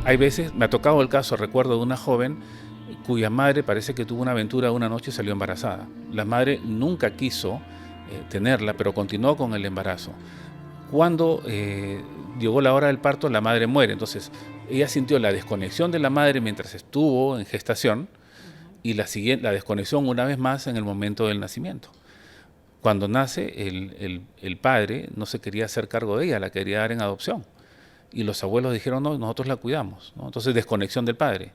hay veces, me ha tocado el caso, recuerdo de una joven cuya madre parece que tuvo una aventura una noche y salió embarazada. La madre nunca quiso tenerla, pero continuó con el embarazo. Cuando llegó la hora del parto, la madre muere. Entonces, ella sintió la desconexión de la madre mientras estuvo en gestación y la desconexión una vez más en el momento del nacimiento. Cuando nace, el padre no se quería hacer cargo de ella, la quería dar en adopción. Y los abuelos dijeron, no, nosotros la cuidamos, ¿no? Entonces, desconexión del padre.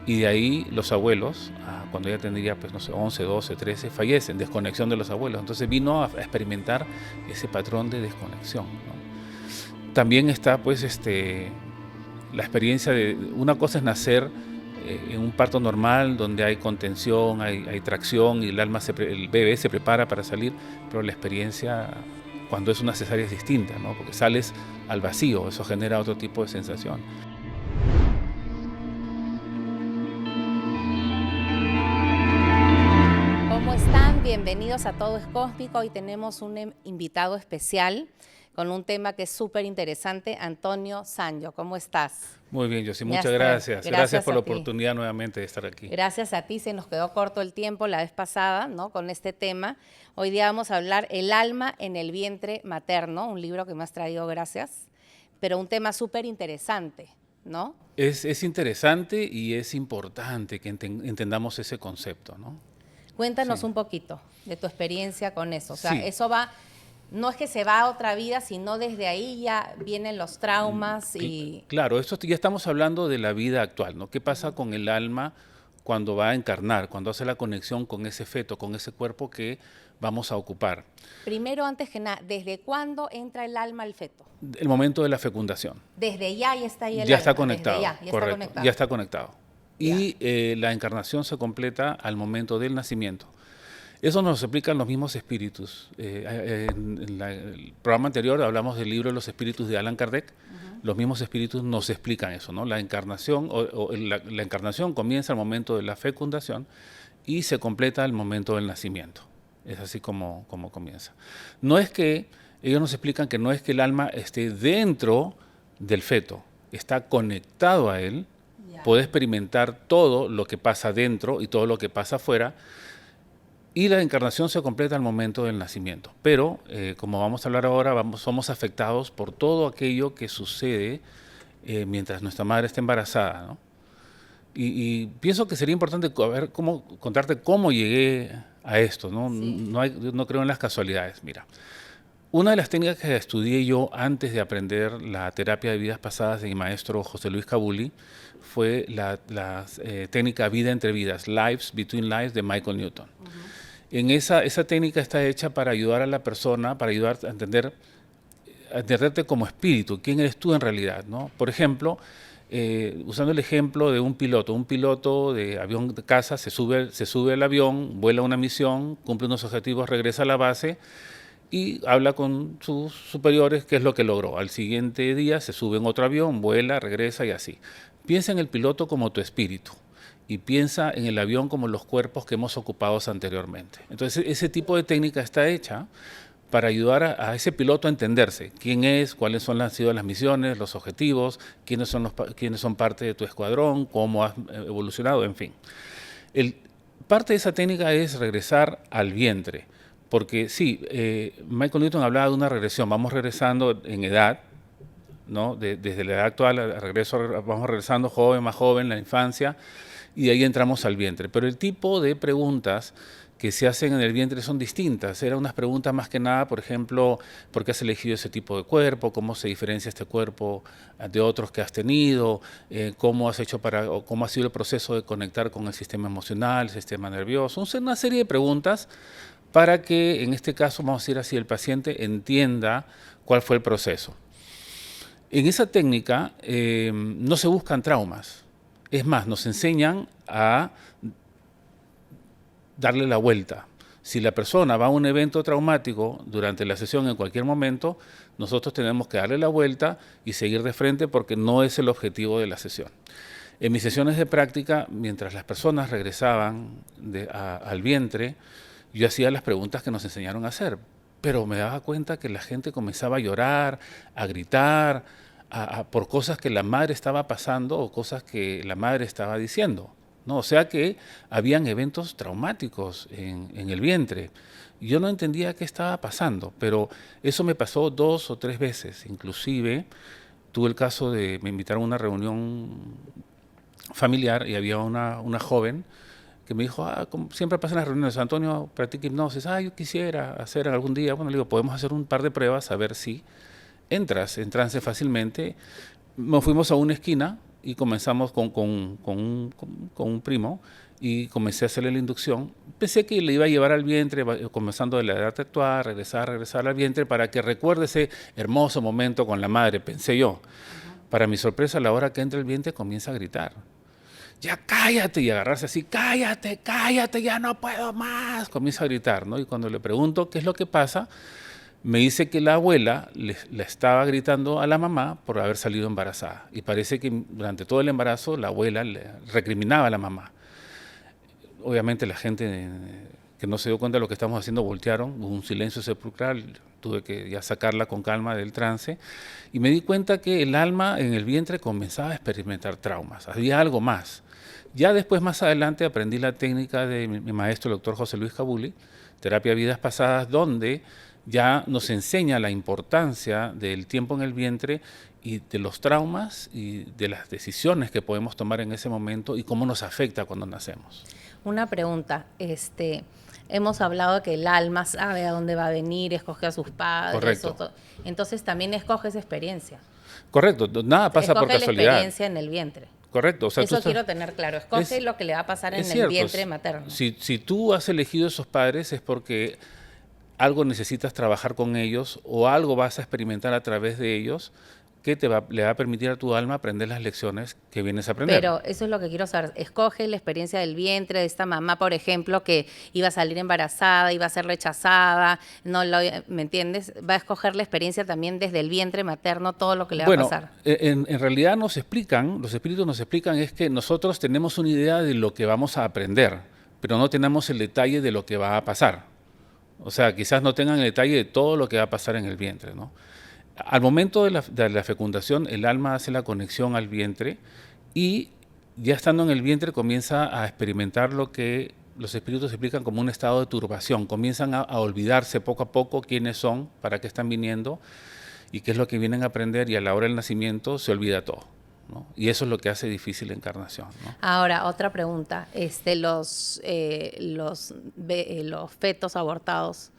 Y de ahí los abuelos, cuando ella tendría, pues no sé, 11, 12, 13, fallecen, desconexión de los abuelos. Entonces vino a experimentar ese patrón de desconexión, ¿no? También está, pues, la experiencia de, una cosa es nacer en un parto normal, donde hay contención, hay tracción y el bebé se prepara para salir, pero la experiencia cuando es una cesárea es distinta, ¿no? Porque sales al vacío, eso genera otro tipo de sensación. ¿Cómo están? Bienvenidos a Todo es Cósmico. Hoy tenemos un invitado especial con un tema que es súper interesante, Antonio Sanyo. ¿Cómo estás? Muy bien, Yossi, muchas gracias. Gracias por la oportunidad nuevamente de estar aquí. Gracias a ti, se nos quedó corto el tiempo la vez pasada, ¿no? Con este tema. Hoy día vamos a hablar El alma en el vientre materno, un libro que me has traído, gracias, pero un tema súper interesante, ¿no? Es interesante y es importante que entendamos ese concepto, ¿no? Cuéntanos Sí. un poquito de tu experiencia con eso. O sea, Sí. eso va, no es que se va a otra vida, sino desde ahí ya vienen los traumas y... Claro, esto ya estamos hablando de la vida actual, ¿no? ¿Qué pasa con el alma cuando va a encarnar, cuando hace la conexión con ese feto, con ese cuerpo que vamos a ocupar? Primero, antes que nada, ¿desde cuándo entra el alma al feto? El momento de la fecundación. Desde ya está ahí el Ya alma. está conectado, Desde ya correcto, está conectado. ya está conectado. Ya. Y la encarnación se completa al momento del nacimiento. Eso nos lo explican los mismos espíritus. En el programa anterior hablamos del libro de los espíritus de Allan Kardec. Los mismos espíritus nos explican eso, ¿no? La encarnación, la encarnación comienza al momento de la fecundación y se completa al momento del nacimiento. Es así como comienza. No es que, ellos nos explican que no es que el alma esté dentro del feto, está conectado a él, puede experimentar todo lo que pasa dentro y todo lo que pasa afuera, y la encarnación se completa al momento del nacimiento. Pero, como vamos a hablar ahora, somos afectados por todo aquello que sucede mientras nuestra madre está embarazada, ¿no? Y pienso que sería importante contarte cómo llegué a esto, ¿no? Sí. No creo en las casualidades. Mira, una de las técnicas que estudié yo antes de aprender la terapia de vidas pasadas de mi maestro José Luis Cabuli fue la técnica Vida entre Vidas, Lives Between Lives, de Michael Newton. En esa técnica está hecha para ayudar a la persona, para ayudar a entenderte como espíritu, quién eres tú en realidad, ¿no? Por ejemplo, usando el ejemplo de un piloto de avión de casa se sube al avión, vuela una misión, cumple unos objetivos, regresa a la base y habla con sus superiores qué es lo que logró. Al siguiente día se sube en otro avión, vuela, regresa y así. Piensa en el piloto como tu espíritu y piensa en el avión como los cuerpos que hemos ocupado anteriormente. Entonces, ese tipo de técnica está hecha para ayudar a ese piloto a entenderse quién es, cuáles han sido las misiones, los objetivos, quiénes son parte de tu escuadrón, cómo has evolucionado, en fin. Parte de esa técnica es regresar al vientre, porque sí, Michael Newton hablaba de una regresión, vamos regresando en edad, ¿no? Desde la edad actual vamos regresando joven, más joven, la infancia, y de ahí entramos al vientre. Pero el tipo de preguntas que se hacen en el vientre son distintas. Eran unas preguntas más que nada, por ejemplo, ¿por qué has elegido ese tipo de cuerpo? ¿Cómo se diferencia este cuerpo de otros que has tenido? ¿Cómo has hecho o cómo ha sido el proceso de conectar con el sistema emocional, el sistema nervioso? Una serie de preguntas para que, en este caso, vamos a decir así, el paciente entienda cuál fue el proceso. En esa técnica no se buscan traumas. Es más, nos enseñan a darle la vuelta. Si la persona va a un evento traumático durante la sesión en cualquier momento, nosotros tenemos que darle la vuelta y seguir de frente porque no es el objetivo de la sesión. En mis sesiones de práctica, mientras las personas regresaban al vientre, yo hacía las preguntas que nos enseñaron a hacer, pero me daba cuenta que la gente comenzaba a llorar, a gritar, por cosas que la madre estaba pasando o cosas que la madre estaba diciendo, ¿no? O sea que habían eventos traumáticos en el vientre. Yo no entendía qué estaba pasando, pero eso me pasó 2 o 3 veces. Inclusive tuve el caso de, me invitaron a una reunión familiar y había una joven que me dijo, como siempre pasa en las reuniones, Antonio practica hipnosis, yo quisiera hacer algún día, bueno, le digo, podemos hacer un par de pruebas a ver si entras en trance fácilmente. Nos fuimos a una esquina y comenzamos con un primo y comencé a hacerle la inducción. Pensé que le iba a llevar al vientre, comenzando de la edad actual, regresar al vientre para que recuerde ese hermoso momento con la madre, pensé yo. Para mi sorpresa, a la hora que entra el vientre comienza a gritar. Ya cállate, y agarrarse así, cállate, cállate, ya no puedo más. Comienza a gritar, ¿no? Y cuando le pregunto qué es lo que pasa, me dice que la abuela le estaba gritando a la mamá por haber salido embarazada. Y parece que durante todo el embarazo la abuela le recriminaba a la mamá. Obviamente la gente que no se dio cuenta de lo que estamos haciendo voltearon, hubo un silencio sepulcral, tuve que ya sacarla con calma del trance y me di cuenta que el alma en el vientre comenzaba a experimentar traumas, había algo más. Ya después, más adelante, aprendí la técnica de mi maestro, el doctor José Luis Cabuli, terapia de vidas pasadas, donde ya nos enseña la importancia del tiempo en el vientre y de los traumas y de las decisiones que podemos tomar en ese momento y cómo nos afecta cuando nacemos. Una pregunta, hemos hablado de que el alma sabe a dónde va a venir, escoge a sus padres. Correcto. Entonces también escoge esa experiencia. Correcto, nada pasa por casualidad. Escoge la experiencia en el vientre. Correcto. O sea, eso quiero tener claro, escoge lo que le va a pasar en el vientre materno. Si tú has elegido esos padres es porque algo necesitas trabajar con ellos o algo vas a experimentar a través de ellos que le va a permitir a tu alma aprender las lecciones que vienes a aprender. Pero eso es lo que quiero saber. Escoge la experiencia del vientre de esta mamá, por ejemplo, que iba a salir embarazada, iba a ser rechazada, ¿me entiendes? Va a escoger la experiencia también desde el vientre materno, todo lo que le va a pasar. En realidad nos explican, los espíritus nos explican es que nosotros tenemos una idea de lo que vamos a aprender, pero no tenemos el detalle de lo que va a pasar. O sea, quizás no tengan el detalle de todo lo que va a pasar en el vientre, ¿no? Al momento de la fecundación, el alma hace la conexión al vientre y ya estando en el vientre comienza a experimentar lo que los espíritus explican como un estado de turbación. Comienzan a olvidarse poco a poco quiénes son, para qué están viniendo y qué es lo que vienen a aprender, y a la hora del nacimiento se olvida todo, ¿no? Y eso es lo que hace difícil la encarnación, ¿no? Ahora, otra pregunta. Los fetos abortados,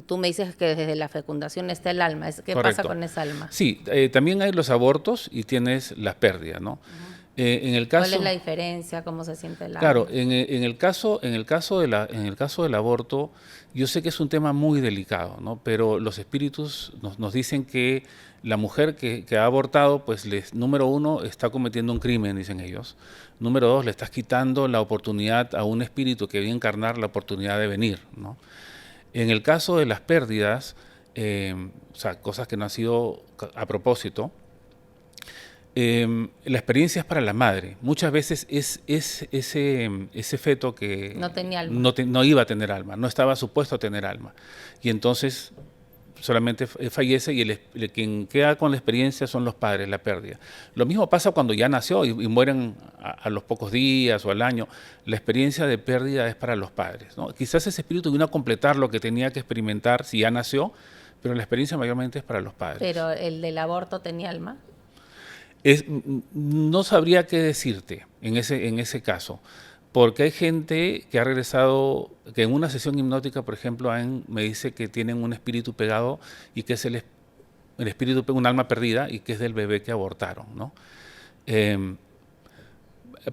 tú me dices que desde la fecundación está el alma. ¿Qué pasa con esa alma? Sí, también hay los abortos y tienes las pérdidas, ¿no? ¿Cuál es la diferencia? ¿Cómo se siente el alma? Claro, en el caso del aborto, yo sé que es un tema muy delicado, ¿no? Pero los espíritus nos dicen que la mujer que ha abortado, pues número uno, está cometiendo un crimen, dicen ellos. Número dos, le estás quitando la oportunidad a un espíritu que viene a encarnar la oportunidad de venir, ¿no? En el caso de las pérdidas, o sea, cosas que no han sido a propósito, la experiencia es para la madre. Muchas veces ese feto que no tenía alma. No iba a tener alma, no estaba supuesto a tener alma. Y entonces solamente fallece y quien queda con la experiencia son los padres, la pérdida. Lo mismo pasa cuando ya nació y mueren a los pocos días o al año. La experiencia de pérdida es para los padres, ¿no? Quizás ese espíritu vino a completar lo que tenía que experimentar si ya nació, pero la experiencia mayormente es para los padres. ¿Pero el del aborto tenía alma? No sabría qué decirte en ese caso, porque hay gente que ha regresado, que en una sesión hipnótica, por ejemplo, me dice que tienen un espíritu pegado y que es el espíritu, un alma perdida y que es del bebé que abortaron, ¿no?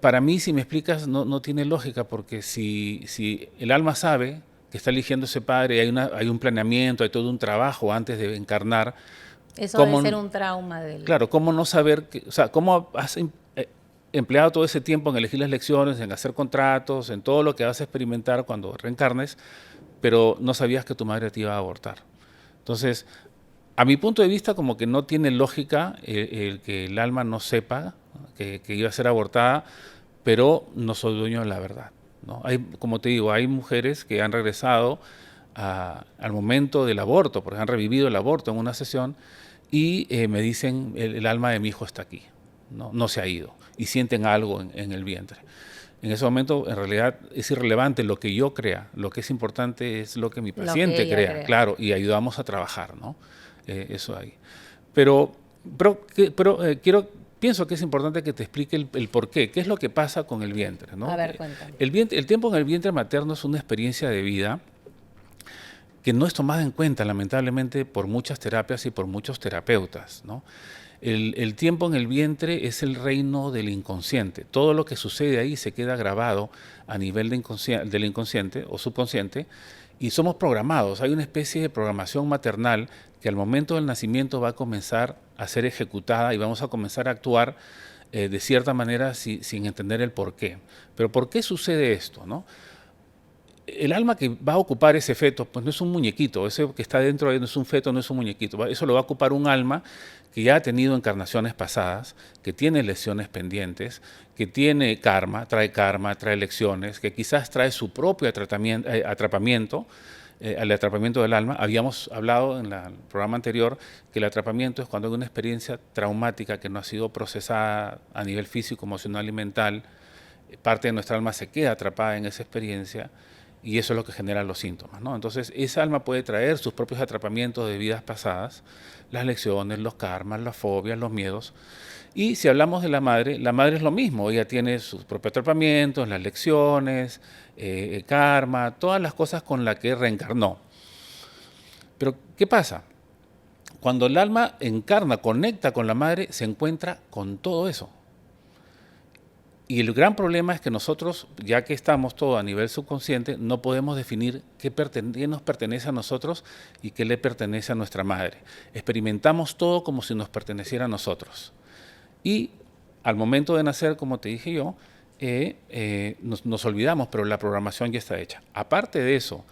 Para mí, si me explicas, no tiene lógica, porque si el alma sabe que está eligiendo ese padre, hay un planeamiento, hay todo un trabajo antes de encarnar. Eso debe ser un trauma del... Claro, ¿cómo no saber? O sea, ¿cómo has empleado todo ese tiempo en elegir las lecciones, en hacer contratos, en todo lo que vas a experimentar cuando reencarnes, pero no sabías que tu madre te iba a abortar? Entonces, a mi punto de vista, como que no tiene lógica el que el alma no sepa que iba a ser abortada, pero no soy dueño de la verdad, ¿no? Como te digo, hay mujeres que han regresado al momento del aborto, porque han revivido el aborto en una sesión, y me dicen, el alma de mi hijo está aquí, no se ha ido, y sienten algo en el vientre. En ese momento, en realidad, es irrelevante lo que yo crea, lo que es importante es lo que mi paciente crea, claro, y ayudamos a trabajar, ¿no? Eso ahí. Pero pienso que es importante que te explique el por qué es lo que pasa con el vientre, ¿no? A ver, cuéntame. El tiempo en el vientre materno es una experiencia de vida que no es tomada en cuenta, lamentablemente, por muchas terapias y por muchos terapeutas, ¿no? El tiempo en el vientre es el reino del inconsciente. Todo lo que sucede ahí se queda grabado a nivel del inconsciente o subconsciente y somos programados. Hay una especie de programación maternal que al momento del nacimiento va a comenzar a ser ejecutada y vamos a comenzar a actuar de cierta manera sin entender el por qué. Pero ¿por qué sucede esto, no? El alma que va a ocupar ese feto, pues no es un muñequito, ese que está dentro no es un feto, no es un muñequito, eso lo va a ocupar un alma que ya ha tenido encarnaciones pasadas, que tiene lesiones pendientes, que tiene karma, trae lecciones, que quizás trae su propio atrapamiento, al atrapamiento del alma. Habíamos hablado en el programa anterior que el atrapamiento es cuando hay una experiencia traumática que no ha sido procesada a nivel físico, emocional y mental, parte de nuestra alma se queda atrapada en esa experiencia y eso es lo que genera los síntomas, ¿no? Entonces, esa alma puede traer sus propios atrapamientos de vidas pasadas, las lecciones, los karmas, las fobias, los miedos. Y si hablamos de la madre es lo mismo, ella tiene sus propios atrapamientos, las lecciones, karma, todas las cosas con las que reencarnó. Pero, ¿qué pasa? Cuando el alma encarna, conecta con la madre, se encuentra con todo eso. Y el gran problema es que nosotros, ya que estamos todo a nivel subconsciente, no podemos definir qué nos pertenece a nosotros y qué le pertenece a nuestra madre. Experimentamos todo como si nos perteneciera a nosotros. Y al momento de nacer, como te dije yo, nos olvidamos, pero la programación ya está hecha. Aparte de eso,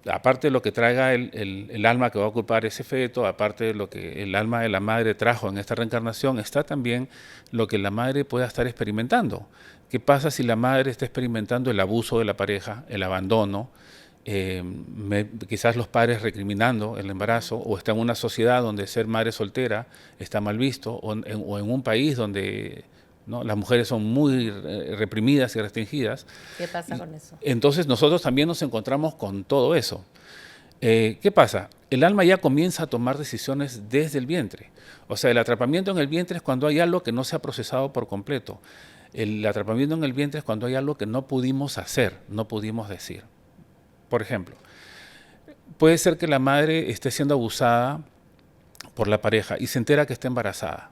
aparte de lo que traiga el alma que va a ocupar ese feto, aparte de lo que el alma de la madre trajo en esta reencarnación, está también lo que la madre pueda estar experimentando. ¿Qué pasa si la madre está experimentando el abuso de la pareja, el abandono, quizás los padres recriminando el embarazo, o está en una sociedad donde ser madre soltera está mal visto, o en un país donde, ¿no?, las mujeres son muy reprimidas y restringidas? ¿Qué pasa con eso? Entonces nosotros también nos encontramos con todo eso. ¿Qué pasa? El alma ya comienza a tomar decisiones desde el vientre. O sea, el atrapamiento en el vientre es cuando hay algo que no se ha procesado por completo. El atrapamiento en el vientre es cuando hay algo que no pudimos hacer, no pudimos decir. Por ejemplo, puede ser que la madre esté siendo abusada por la pareja y se entera que está embarazada.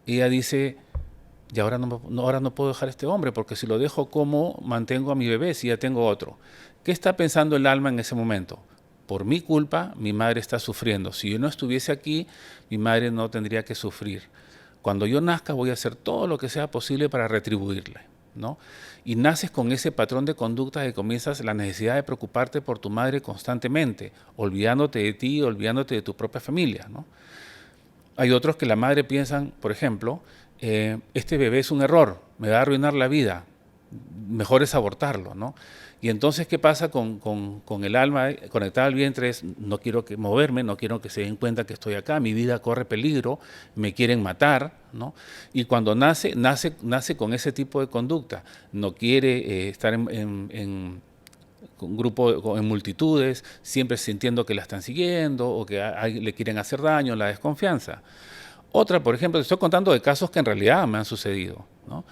Ella dice, y ahora no puedo dejar a este hombre, porque si lo dejo, ¿cómo mantengo a mi bebé si ya tengo otro? ¿Qué está pensando el alma en ese momento? Por mi culpa, mi madre está sufriendo. Si yo no estuviese aquí, mi madre no tendría que sufrir. Cuando yo nazca, voy a hacer todo lo que sea posible para retribuirle, ¿no? Y naces con ese patrón de conducta que comienzas la necesidad de preocuparte por tu madre constantemente, olvidándote de ti, olvidándote de tu propia familia, ¿no? Hay otros que la madre piensan, por ejemplo, este bebé es un error, me va a arruinar la vida, mejor es abortarlo, ¿no? Y entonces, ¿qué pasa con el alma conectada al vientre? No quiero moverme, no quiero que se den cuenta que estoy acá, mi vida corre peligro, me quieren matar, ¿no? Y cuando nace con ese tipo de conducta, no quiere estar en grupo, en multitudes, siempre sintiendo que la están siguiendo o que le quieren hacer daño, la desconfianza. Otra, por ejemplo, te estoy contando de casos que en realidad me han sucedido, ¿no?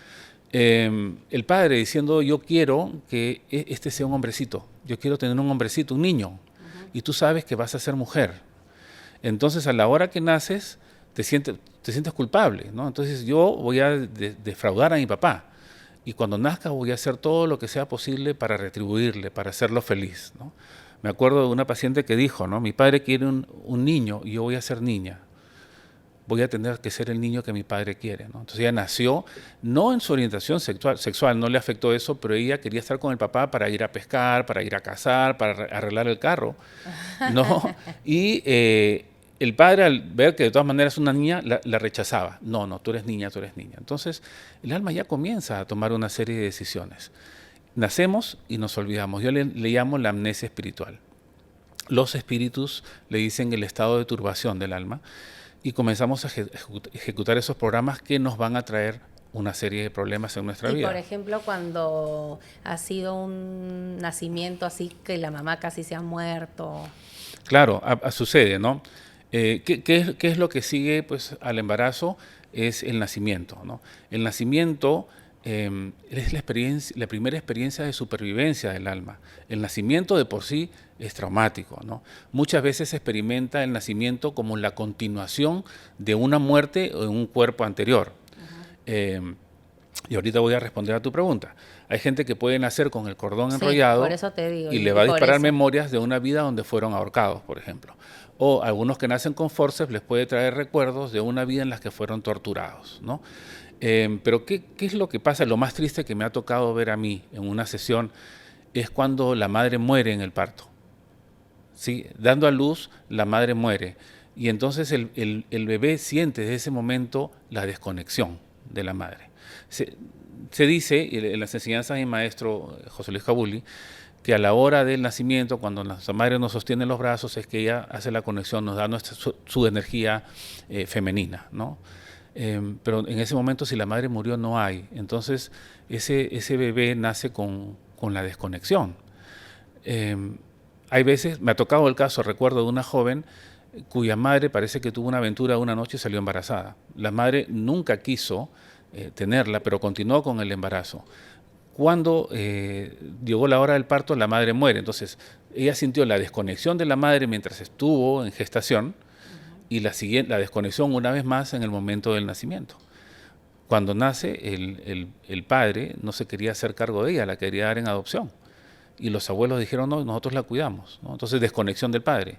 El padre diciendo, yo quiero que este sea un hombrecito, yo quiero tener un hombrecito, un niño, y tú sabes que vas a ser mujer. Entonces, a la hora que naces, te sientes culpable, ¿no? Entonces, yo voy a defraudar a mi papá, y cuando nazca voy a hacer todo lo que sea posible para retribuirle, para hacerlo feliz, ¿no? Me acuerdo de una paciente que dijo, ¿no?, mi padre quiere un niño y yo voy a ser niña. Voy a tener que ser el niño que mi padre quiere, ¿no? Entonces ella nació, no en su orientación sexual, no le afectó eso, pero ella quería estar con el papá para ir a pescar, para ir a cazar, para arreglar el carro, ¿no? Y el padre, al ver que de todas maneras es una niña, la rechazaba. No, tú eres niña, tú eres niña. Entonces el alma ya comienza a tomar una serie de decisiones. Nacemos y nos olvidamos. Yo le llamo la amnesia espiritual. los espíritus le dicen el estado de turbación del alma y comenzamos a ejecutar esos programas que nos van a traer una serie de problemas en nuestra vida. Por ejemplo, cuando ha sido un nacimiento así que la mamá casi se ha muerto. Claro, sucede, ¿no? ¿Qué es lo que sigue pues, al embarazo? Es el nacimiento, ¿no? El nacimiento es la primera experiencia de supervivencia del alma. El nacimiento de por sí es traumático, ¿no? Muchas veces se experimenta el nacimiento como la continuación de una muerte en un cuerpo anterior. Y ahorita voy a responder a tu pregunta. Hay gente que puede nacer con el cordón enrollado por eso te digo, y le va a disparar memorias de una vida donde fueron ahorcados, por ejemplo. O algunos que nacen con forceps les puede traer recuerdos de una vida en la que fueron torturados, ¿no? Pero ¿qué es lo que pasa? Lo más triste que me ha tocado ver a mí en una sesión es cuando la madre muere en el parto. ¿Sí? Dando a luz, la madre muere. Y entonces el bebé siente desde ese momento la desconexión de la madre. Se dice, en las enseñanzas de mi maestro José Luis Cabuli, que a la hora del nacimiento, cuando la madre nos sostiene en los brazos, es que ella hace la conexión, nos da su energía femenina, ¿no? Pero en ese momento, si la madre murió, no hay. Entonces, ese bebé nace con la desconexión. Hay veces, me ha tocado el caso, recuerdo de una joven cuya madre parece que tuvo una aventura una noche y salió embarazada. La madre nunca quiso tenerla, pero continuó con el embarazo. Cuando llegó la hora del parto, la madre muere. Entonces, ella sintió la desconexión de la madre mientras estuvo en gestación y la desconexión una vez más en el momento del nacimiento. Cuando nace, el padre no se quería hacer cargo de ella, la quería dar en adopción. Y los abuelos dijeron, no, nosotros la cuidamos, ¿no? Entonces, desconexión del padre.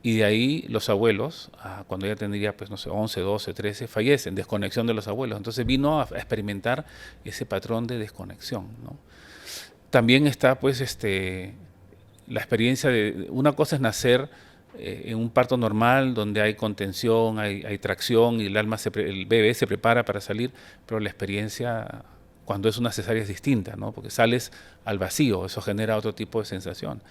Y de ahí los abuelos, cuando ella tendría, pues no sé, 11, 12, 13, fallecen, desconexión de los abuelos. Entonces vino a experimentar ese patrón de desconexión, ¿no? También está, pues, la experiencia de, una cosa es nacer en un parto normal, donde hay contención, hay tracción y el bebé se prepara para salir, pero la experiencia cuando es una cesárea es distinta, ¿no? Porque sales al vacío, eso genera otro tipo de sensación.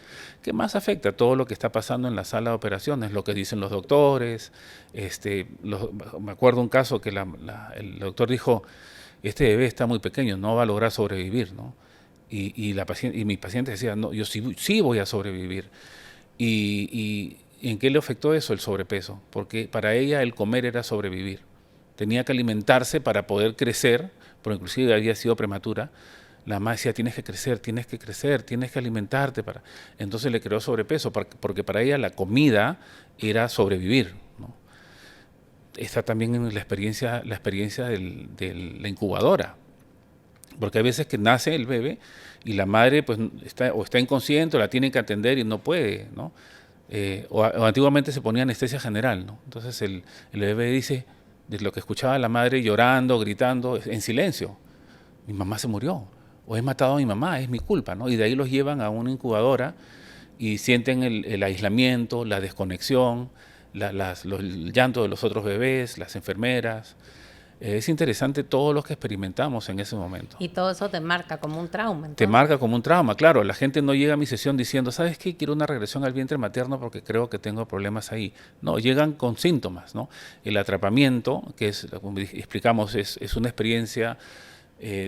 ¿Qué más afecta? Todo lo que está pasando en la sala de operaciones, lo que dicen los doctores. Me acuerdo un caso que el doctor dijo, este bebé está muy pequeño, no va a lograr sobrevivir, ¿no? Y mi paciente decía, no, yo sí voy a sobrevivir. ¿Y en qué le afectó eso? El sobrepeso, porque para ella el comer era sobrevivir. Tenía que alimentarse para poder crecer, pero inclusive había sido prematura. La mamá decía, tienes que crecer, tienes que alimentarte. Entonces le creó sobrepeso, porque para ella la comida era sobrevivir, ¿no? Está también en la experiencia de la incubadora, porque hay veces que nace el bebé y la madre pues está inconsciente o la tiene que atender y no puede, ¿no? O antiguamente se ponía anestesia general, ¿no? Entonces el bebé dice, de lo que escuchaba la madre llorando, gritando, en silencio, mi mamá se murió, o he matado a mi mamá, es mi culpa, ¿no? Y de ahí los llevan a una incubadora y sienten el aislamiento, la desconexión, el llanto de los otros bebés, las enfermeras. Es interesante todo lo que experimentamos en ese momento. Y todo eso te marca como un trauma. Entonces. Te marca como un trauma, claro. La gente no llega a mi sesión diciendo, ¿sabes qué? Quiero una regresión al vientre materno porque creo que tengo problemas ahí. No, llegan con síntomas, ¿no? El atrapamiento, que es, como explicamos, es una experiencia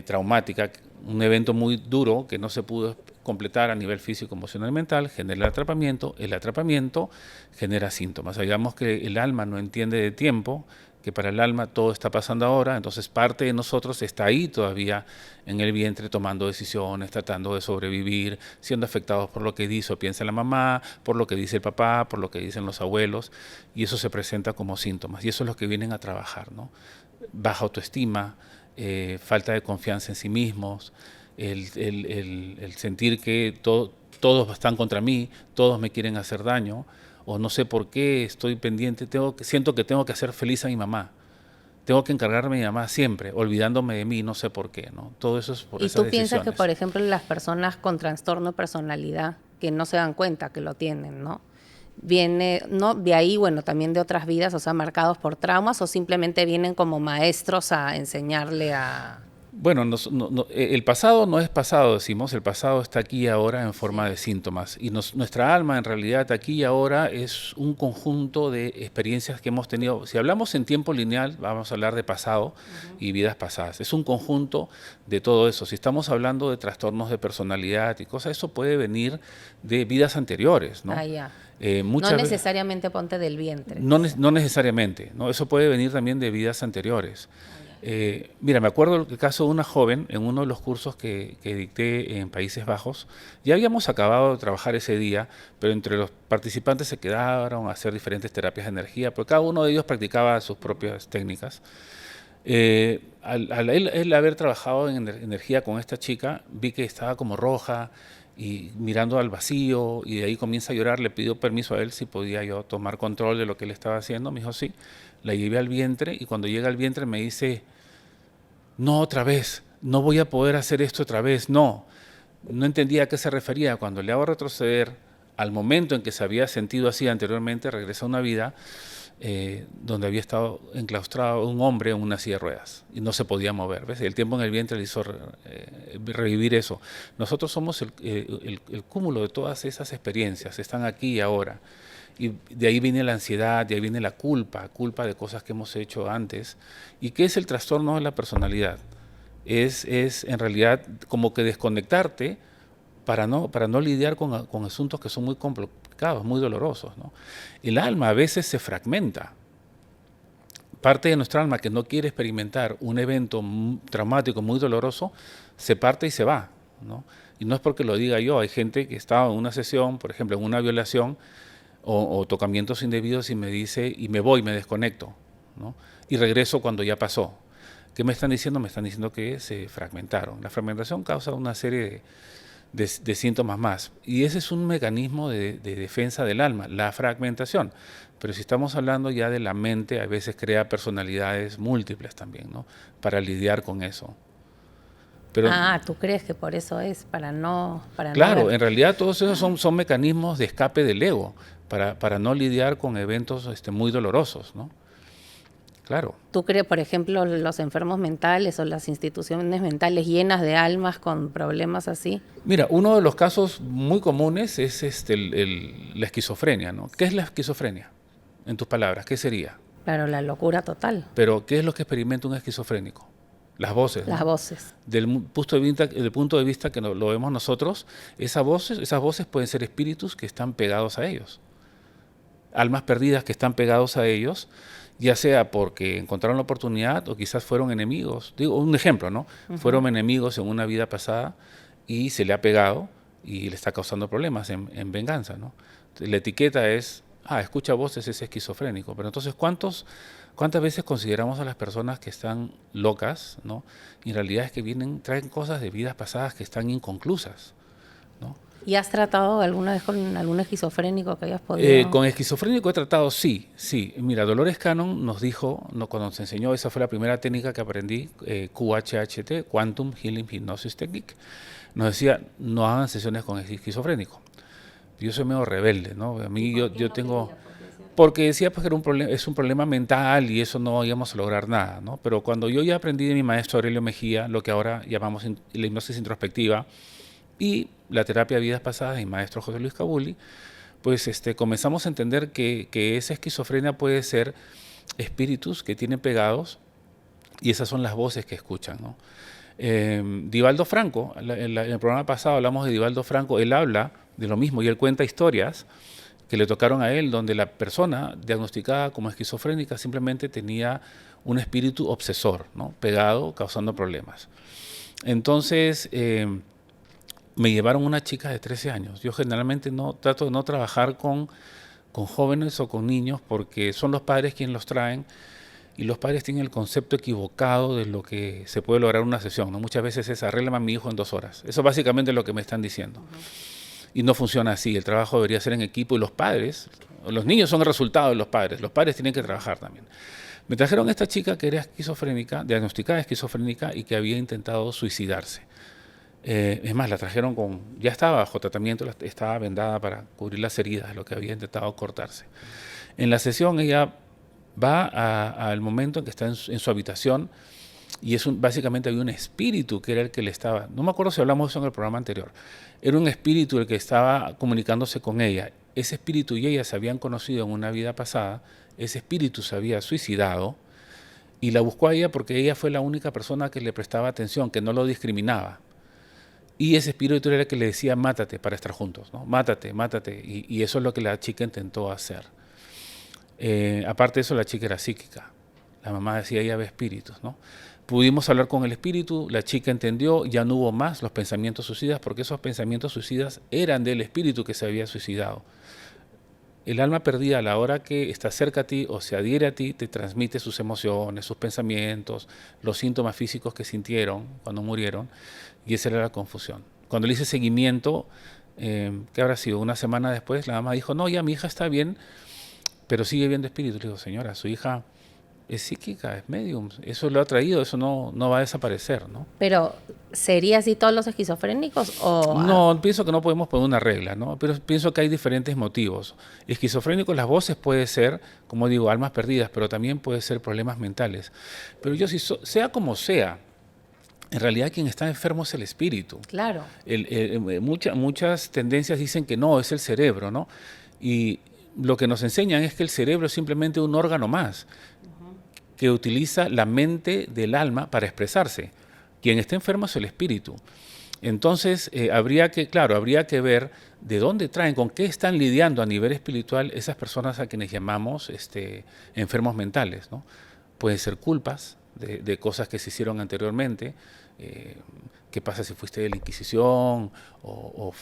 traumática, un evento muy duro que no se pudo completar a nivel físico, emocional y mental, genera el atrapamiento genera síntomas. Digamos que el alma no entiende de tiempo, que para el alma todo está pasando ahora, entonces parte de nosotros está ahí todavía en el vientre tomando decisiones, tratando de sobrevivir, siendo afectados por lo que dice o piensa la mamá, por lo que dice el papá, por lo que dicen los abuelos, y eso se presenta como síntomas, y eso es lo que vienen a trabajar, ¿no? Baja autoestima, falta de confianza en sí mismos, el sentir que todos están contra mí, todos me quieren hacer daño, o no sé por qué estoy pendiente, siento que tengo que hacer feliz a mi mamá, tengo que encargarme de mi mamá siempre, olvidándome de mí, no sé por qué, ¿no? Todo eso es por esas decisiones. ¿Y tú piensas que, por ejemplo, las personas con trastorno de personalidad, que no se dan cuenta que lo tienen, ¿no? Viene, ¿no? De ahí, bueno, también de otras vidas, o sea, marcados por traumas, o simplemente vienen como maestros a enseñarle a... Bueno, el pasado no es pasado, decimos, el pasado está aquí y ahora en forma de síntomas. Y nuestra alma en realidad aquí y ahora es un conjunto de experiencias que hemos tenido. Si hablamos en tiempo lineal, vamos a hablar de pasado y vidas pasadas. Es un conjunto de todo eso. Si estamos hablando de trastornos de personalidad y cosas, eso puede venir de vidas anteriores, ¿no? Ah, ya. No necesariamente ponte del vientre. No necesariamente, ¿no? Eso puede venir también de vidas anteriores. Mira, me acuerdo el caso de una joven en uno de los cursos que dicté en Países Bajos. Ya habíamos acabado de trabajar ese día, pero entre los participantes se quedaron a hacer diferentes terapias de energía, porque cada uno de ellos practicaba sus propias técnicas. Al él haber trabajado en energía con esta chica, vi que estaba como roja y mirando al vacío, y de ahí comienza a llorar. Le pidió permiso a él si podía yo tomar control de lo que él estaba haciendo. Me dijo sí. La llevé al vientre y cuando llega al vientre me dice, no otra vez, no voy a poder hacer esto otra vez, no. No entendía a qué se refería. Cuando le hago retroceder al momento en que se había sentido así anteriormente, regresa a una vida donde había estado enclaustrado un hombre en una silla de ruedas y no se podía mover. ¿Ves? El tiempo en el vientre le hizo revivir eso. Nosotros somos el cúmulo de todas esas experiencias, están aquí y ahora. Y de ahí viene la ansiedad, de ahí viene la culpa de cosas que hemos hecho antes. ¿Y qué es el trastorno de la personalidad? Es en realidad como que desconectarte para no lidiar con asuntos que son muy complicados, muy dolorosos, ¿no? El alma a veces se fragmenta. Parte de nuestra alma que no quiere experimentar un evento traumático, muy doloroso, se parte y se va, ¿no? Y no es porque lo diga yo, hay gente que está en una sesión, por ejemplo, en una violación, o tocamientos indebidos y me dice, y me voy, me desconecto, ¿no? Y regreso cuando ya pasó. ¿Qué me están diciendo? Me están diciendo que se fragmentaron. La fragmentación causa una serie de síntomas más. Y ese es un mecanismo de defensa del alma, la fragmentación. Pero si estamos hablando ya de la mente, a veces crea personalidades múltiples también, ¿no? Para lidiar con eso. Pero, ¿tú crees que por eso es? Claro, en realidad todos esos son mecanismos de escape del ego, para no lidiar con eventos muy dolorosos, ¿no? Claro. ¿Tú crees, por ejemplo, los enfermos mentales o las instituciones mentales llenas de almas con problemas así? Mira, uno de los casos muy comunes es la esquizofrenia, ¿no? ¿Qué es la esquizofrenia? En tus palabras, ¿qué sería? Claro, la locura total. Pero, ¿qué es lo que experimenta un esquizofrénico? Las voces. Las voces. Del punto de vista que lo vemos nosotros, esas voces pueden ser espíritus que están pegados a ellos. Almas perdidas que están pegados a ellos, ya sea porque encontraron la oportunidad o quizás fueron enemigos. Digo, un ejemplo, ¿no? Fueron enemigos en una vida pasada y se le ha pegado y le está causando problemas en venganza, ¿no? La etiqueta es, escucha voces, es esquizofrénico. Pero entonces, ¿cuántas veces consideramos a las personas que están locas, ¿no? Y en realidad es que traen cosas de vidas pasadas que están inconclusas, ¿no? ¿Y has tratado alguna vez con algún esquizofrénico que hayas podido? Con esquizofrénico he tratado, sí. Mira, Dolores Cannon nos dijo, cuando nos enseñó, esa fue la primera técnica que aprendí, QHHT, Quantum Healing Hypnosis Technique, nos decía, no hagan sesiones con esquizofrénico. Yo soy medio rebelde, ¿no? A mí yo tengo... Porque decía pues, que es un problema mental y eso no íbamos a lograr nada, ¿no? Pero cuando yo ya aprendí de mi maestro Aurelio Mejía, lo que ahora llamamos la hipnosis introspectiva, y la terapia de vidas pasadas y maestro José Luis Cabuli, pues comenzamos a entender que esa esquizofrenia puede ser espíritus que tienen pegados y esas son las voces que escuchan, ¿no? Divaldo Franco, en el programa pasado hablamos de Divaldo Franco, él habla de lo mismo y él cuenta historias que le tocaron a él, donde la persona diagnosticada como esquizofrénica simplemente tenía un espíritu obsesor, ¿no? Pegado, causando problemas. Entonces, me llevaron una chica de 13 años. Yo generalmente trato de no trabajar con jóvenes o con niños porque son los padres quienes los traen y los padres tienen el concepto equivocado de lo que se puede lograr en una sesión, ¿no? Muchas veces es arréglame a mi hijo en 2 horas. Eso básicamente es lo que me están diciendo. Y no funciona así. El trabajo debería ser en equipo y los niños son el resultado de los padres tienen que trabajar también. Me trajeron a esta chica que era esquizofrénica, diagnosticada esquizofrénica y que había intentado suicidarse. Es más, la trajeron ya estaba bajo tratamiento, estaba vendada para cubrir las heridas, lo que había intentado cortarse. En la sesión ella va al momento en que está en su habitación y básicamente había un espíritu que era el que le estaba, no me acuerdo si hablamos de eso en el programa anterior, era un espíritu el que estaba comunicándose con ella. Ese espíritu y ella se habían conocido en una vida pasada, ese espíritu se había suicidado y la buscó a ella porque ella fue la única persona que le prestaba atención, que no lo discriminaba. Y ese espíritu era el que le decía, mátate para estar juntos, ¿no? Mátate, mátate. Y eso es lo que la chica intentó hacer. Aparte de eso, la chica era psíquica. La mamá decía, ella ve espíritus, ¿no? Pudimos hablar con el espíritu, la chica entendió, ya no hubo más los pensamientos suicidas, porque esos pensamientos suicidas eran del espíritu que se había suicidado. El alma perdida, a la hora que está cerca a ti o se adhiere a ti, te transmite sus emociones, sus pensamientos, los síntomas físicos que sintieron cuando murieron, y esa era la confusión. Cuando le hice seguimiento, ¿qué habrá sido? Una semana después, la mamá dijo, no, ya mi hija está bien, pero sigue viendo espíritus. Le digo, señora, su hija es psíquica, es medium, eso lo ha traído, eso no va a desaparecer, ¿no? Pero, ¿sería así todos los esquizofrénicos o...? No, pienso que no podemos poner una regla, ¿no? Pero pienso que hay diferentes motivos. Esquizofrénicos, las voces puede ser, como digo, almas perdidas, pero también puede ser problemas mentales. Pero yo, sea como sea, en realidad quien está enfermo es el espíritu. Claro. Muchas tendencias dicen que no, es el cerebro, ¿no? Y lo que nos enseñan es que el cerebro es simplemente un órgano más, que utiliza la mente del alma para expresarse. Quien está enfermo es el espíritu. Entonces, habría que ver de dónde traen, con qué están lidiando a nivel espiritual esas personas a quienes llamamos enfermos mentales, ¿no? Pueden ser culpas de cosas que se hicieron anteriormente. ¿Qué pasa si fuiste de la Inquisición o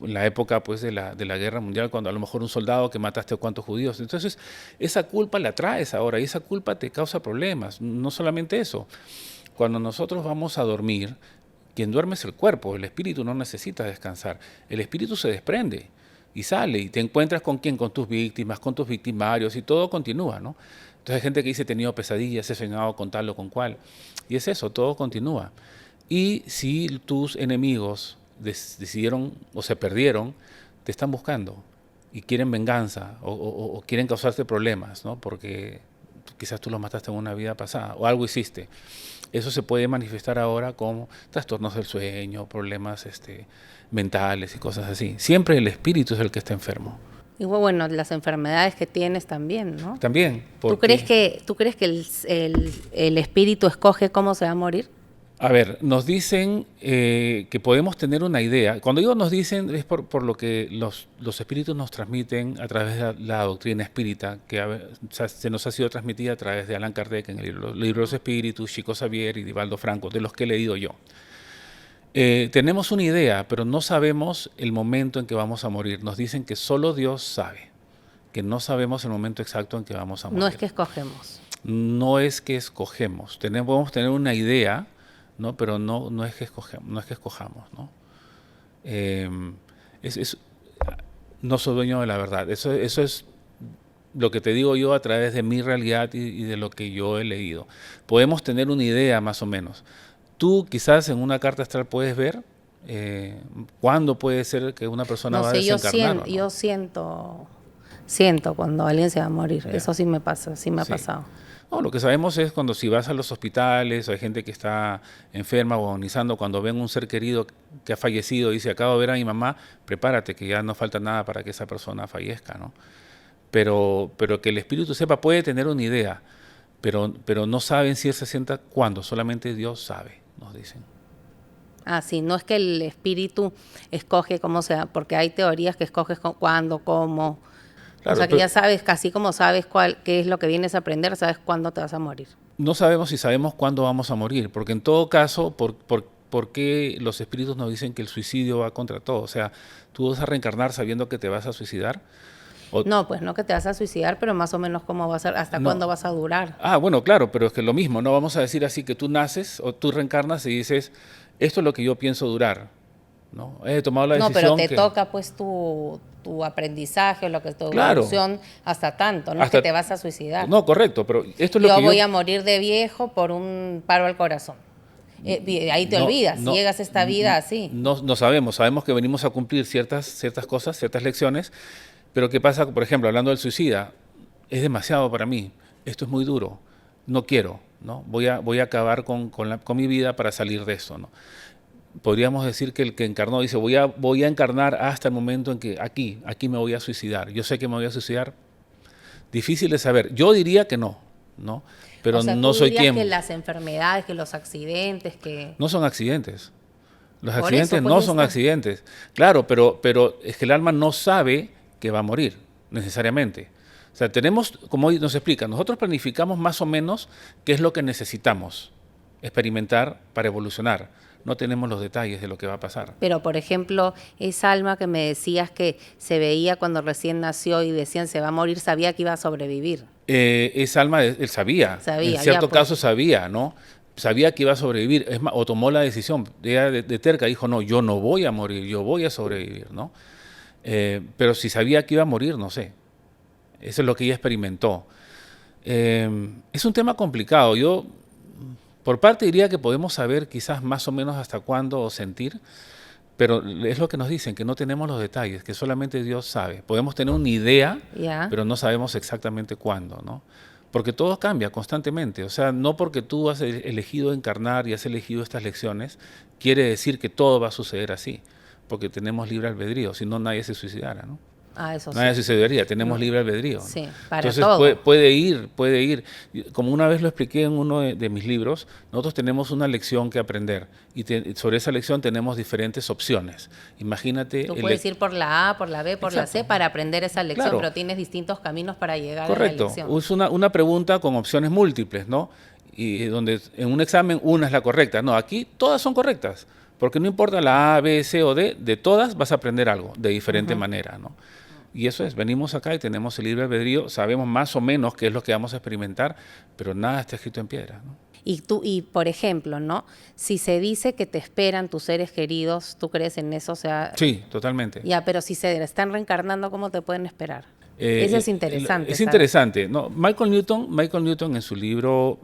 en la época pues de la Guerra Mundial, cuando a lo mejor un soldado que mataste a cuantos judíos? Entonces, esa culpa la traes ahora y esa culpa te causa problemas. No solamente eso. Cuando nosotros vamos a dormir, quien duerme es el cuerpo, el espíritu no necesita descansar. El espíritu se desprende y sale y te encuentras con quién, con tus víctimas, con tus victimarios y todo continúa, ¿no? Entonces hay gente que dice, he tenido pesadillas, he soñado con tal o con cual. Y es eso, todo continúa. Y si tus enemigos decidieron o se perdieron, te están buscando y quieren venganza o quieren causarte problemas, ¿no? Porque quizás tú los mataste en una vida pasada o algo hiciste. Eso se puede manifestar ahora como trastornos del sueño, problemas mentales y cosas así. Siempre el espíritu es el que está enfermo. Y bueno, las enfermedades que tienes también, ¿no? También. ¿Tú crees que el espíritu escoge cómo se va a morir? A ver, nos dicen que podemos tener una idea. Cuando digo nos dicen es por lo que los espíritus nos transmiten a través de la doctrina espírita, que se nos ha sido transmitida a través de Allan Kardec en el libro de los Espíritus, Chico Xavier y Divaldo Franco, de los que he leído yo. Tenemos una idea, pero no sabemos el momento en que vamos a morir. Nos dicen que solo Dios sabe, que no sabemos el momento exacto en que vamos a morir. No es que escogemos. No es que escogemos. Podemos tener una idea, ¿no? Pero no es que escojamos, ¿no? No soy dueño de la verdad. Eso es lo que te digo yo a través de mi realidad y de lo que yo he leído. Podemos tener una idea más o menos. Tú quizás en una carta astral puedes ver cuándo puede ser que una persona va a desencarnar. Yo siento cuando alguien se va a morir. Yeah. Eso sí me pasa, sí me ha pasado. No, lo que sabemos es cuando si vas a los hospitales o hay gente que está enferma o agonizando, cuando ven un ser querido que ha fallecido y dice, acabo de ver a mi mamá, prepárate que ya no falta nada para que esa persona fallezca, ¿no? Pero que el espíritu sepa, puede tener una idea, pero no saben si él se sienta cuándo, solamente Dios sabe, nos dicen. Ah, sí, no es que el espíritu escoge cómo sea, porque hay teorías que escoges cuándo, cómo. Claro, o sea, que ya sabes, casi como sabes qué es lo que vienes a aprender, sabes cuándo te vas a morir. No sabemos si sabemos cuándo vamos a morir, porque en todo caso, ¿por qué los espíritus nos dicen que el suicidio va contra todo? O sea, ¿tú vas a reencarnar sabiendo que te vas a suicidar? No, pues no que te vas a suicidar, pero más o menos cómo va a ser, hasta cuándo vas a durar. Ah, bueno, claro, pero es que lo mismo, no vamos a decir así que tú naces o tú reencarnas y dices, esto es lo que yo pienso durar, ¿no? He tomado la decisión. No, pero te toca pues tu aprendizaje, lo que es tu evolución, hasta tanto, no es que te vas a suicidar. No, correcto, pero esto es lo que yo voy a morir de viejo por un paro al corazón. Ahí te olvidas, llegas a esta vida así. No sabemos que venimos a cumplir ciertas cosas, ciertas lecciones, pero ¿qué pasa, por ejemplo, hablando del suicida? Es demasiado para mí, esto es muy duro, no quiero. ¿no? Voy a acabar con mi vida para salir de esto, ¿no? Podríamos decir que el que encarnó dice, voy a encarnar hasta el momento en que aquí me voy a suicidar. Yo sé que me voy a suicidar. Difícil de saber. Yo diría que no, ¿no? Pero O sea, no tú soy dirías quien. que las enfermedades, que los accidentes, que... No son accidentes. Los Por accidentes eso, pues, no ya son está. accidentes. Claro, pero es que el alma no sabe que va a morir, necesariamente. O sea, tenemos, como hoy nos explica, nosotros planificamos más o menos qué es lo que necesitamos experimentar para evolucionar. No tenemos los detalles de lo que va a pasar. Pero, por ejemplo, esa alma que me decías que se veía cuando recién nació y decían se va a morir, sabía que iba a sobrevivir. Esa alma, él sabía, Sabía, en cierto ya, pues. caso sabía, ¿no? Sabía que iba a sobrevivir, es más, o tomó la decisión, ella de terca dijo, no, yo no voy a morir, yo voy a sobrevivir, ¿no? Pero si sabía que iba a morir, no sé. Eso es lo que ella experimentó. Es un tema complicado. Yo, por parte, diría que podemos saber quizás más o menos hasta cuándo o sentir, pero es lo que nos dicen, que no tenemos los detalles, que solamente Dios sabe. Podemos tener una idea, Ya. pero no sabemos exactamente cuándo, ¿no? Porque todo cambia constantemente. O sea, no porque tú has elegido encarnar y has elegido estas lecciones, quiere decir que todo va a suceder así, porque tenemos libre albedrío, si no nadie se suicidara, ¿no? Ah, eso Nadie sí. se suicidaría, tenemos libre albedrío, ¿no? Sí, para Entonces todo. puede ir. Como una vez lo expliqué en uno de mis libros, nosotros tenemos una lección que aprender y sobre esa lección tenemos diferentes opciones. Imagínate... Tú puedes ir por la A, por la B, por la C Exacto. para aprender esa lección, Claro. pero tienes distintos caminos para llegar a la Correcto, lección. es una pregunta con opciones múltiples, ¿no? Y donde en un examen una es la correcta. No, aquí todas son correctas, porque no importa la A, B, C o D, de todas vas a aprender algo de diferente manera, ¿no? Y eso es, venimos acá y tenemos el libre albedrío, sabemos más o menos qué es lo que vamos a experimentar, pero nada está escrito en piedra, ¿no? Y por ejemplo, ¿no? Si se dice que te esperan tus seres queridos, ¿tú crees en eso? O sea, Sí, totalmente. ya, pero si se están reencarnando, ¿cómo te pueden esperar? Eso es interesante. Es ¿sabes? interesante, ¿no? Michael Newton en su libro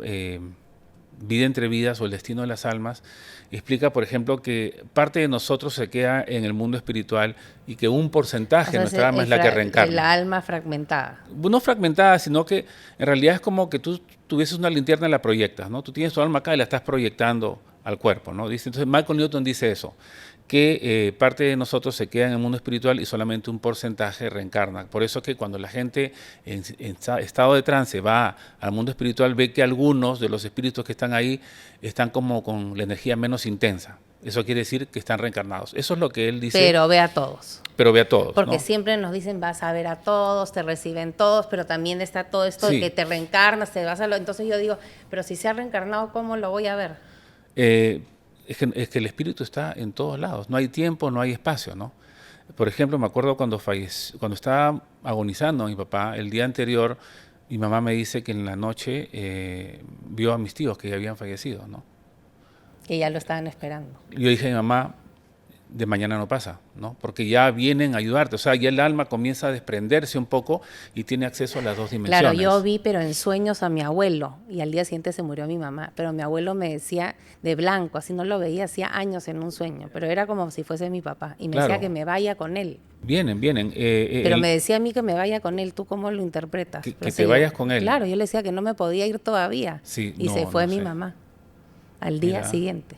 Vida entre vidas o el destino de las almas, explica, por ejemplo, que parte de nosotros se queda en el mundo espiritual y que un porcentaje O sea, de nuestra alma es la que reencarna. La alma fragmentada. No fragmentada, sino que en realidad es como que tú tuvieses una linterna y la proyectas, ¿no? Tú tienes tu alma acá y la estás proyectando al cuerpo, ¿no? Entonces Michael Newton dice eso, que parte de nosotros se queda en el mundo espiritual y solamente un porcentaje reencarna. Por eso que cuando la gente en estado de trance va al mundo espiritual, ve que algunos de los espíritus que están ahí están como con la energía menos intensa. Eso quiere decir que están reencarnados. Eso es lo que él dice. Pero ve a todos. Pero ve a todos, Porque ¿no? siempre nos dicen vas a ver a todos, te reciben todos, pero también está todo esto Sí. de que te reencarnas, te vas a lo... Entonces yo digo, pero si se ha reencarnado, ¿cómo lo voy a ver? Es que el espíritu está en todos lados. No hay tiempo, no hay espacio, ¿no? Por ejemplo, me acuerdo cuando estaba agonizando mi papá, el día anterior, mi mamá me dice que en la noche vio a mis tíos que ya habían fallecido, ¿no? Que ya lo estaban esperando. Yo dije a mi mamá, de mañana no pasa, ¿no? Porque ya vienen a ayudarte. O sea, ya el alma comienza a desprenderse un poco y tiene acceso a las dos dimensiones. Claro, yo vi, pero en sueños a mi abuelo, y al día siguiente se murió mi mamá, pero mi abuelo me decía de blanco, así no lo veía, hacía años en un sueño, pero era como si fuese mi papá, y me Claro. decía que me vaya con él. Vienen. Pero me decía a mí que me vaya con él, ¿tú cómo lo interpretas? Que Pero te sí, vayas con él. Claro, yo le decía que no me podía ir todavía, Sí, y no, se fue no mi sé. mamá al día Mira. siguiente.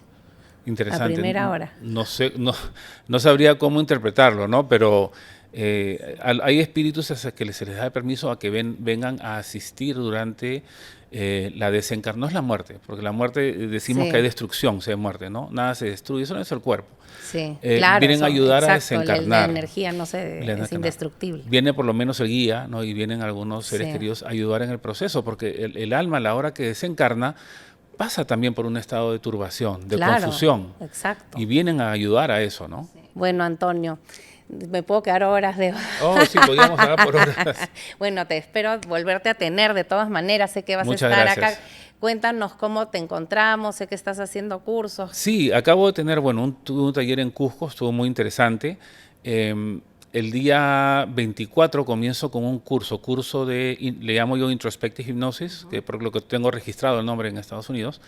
Interesante. A primera hora. No sé, no sabría cómo interpretarlo, ¿no? Pero hay espíritus a que se les da permiso a que vengan a asistir durante la desencarnación. No es la muerte, porque la muerte decimos Sí. que hay destrucción, se muerte, ¿no? Nada se destruye, eso no es el cuerpo. Sí, Vienen a ayudar a exacto, desencarnar. La energía no se, La es desencarnar. indestructible. Viene por lo menos el guía, ¿no? Y vienen algunos seres Sí. queridos a ayudar en el proceso, porque el alma a la hora que desencarna pasa también por un estado de turbación, de Claro, confusión. exacto. Y vienen a ayudar a eso, ¿no? Bueno, Antonio, me puedo quedar horas de... Oh, sí, podríamos hablar por horas. Bueno, te espero volverte a tener de todas maneras, sé que vas Muchas a estar gracias. acá. Cuéntanos cómo te encontramos, sé que estás haciendo cursos. Sí, acabo de tener, bueno, tuve un taller en Cusco, estuvo muy interesante. El día 24 comienzo con un curso le llamo yo Introspective Hypnosis, que por lo que tengo registrado el nombre en Estados Unidos,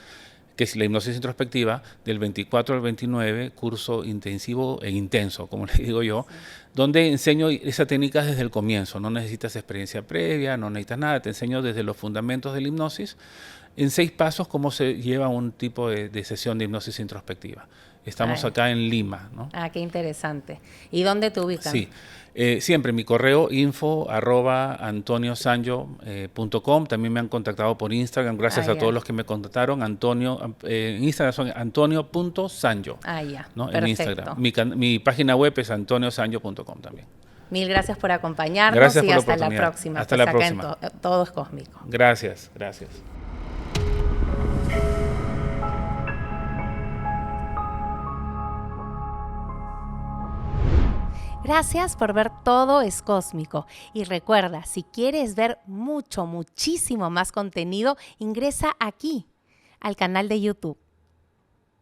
que es la hipnosis introspectiva, del 24 al 29, curso intensivo e intenso, como le digo yo, donde enseño esa técnica desde el comienzo. No necesitas experiencia previa, no necesitas nada, te enseño desde los fundamentos de la hipnosis, en 6 pasos, cómo se lleva un tipo de sesión de hipnosis introspectiva. Estamos acá en Lima, ¿no? Ah, qué interesante. ¿Y dónde te ubican? Sí, siempre mi correo info@antoniosanjo.com. También me han contactado por Instagram, gracias a todos los que me contactaron. En Instagram son antonio.sanjo. ¿no? En Instagram. Mi página web es antoniosanjo.com también. Mil gracias por acompañarnos. Gracias por hasta la la próxima. Hasta la próxima. Todo es cósmico. Gracias, gracias. Gracias por ver Todo es Cósmico. Y recuerda, si quieres ver muchísimo más contenido, ingresa aquí, al canal de YouTube.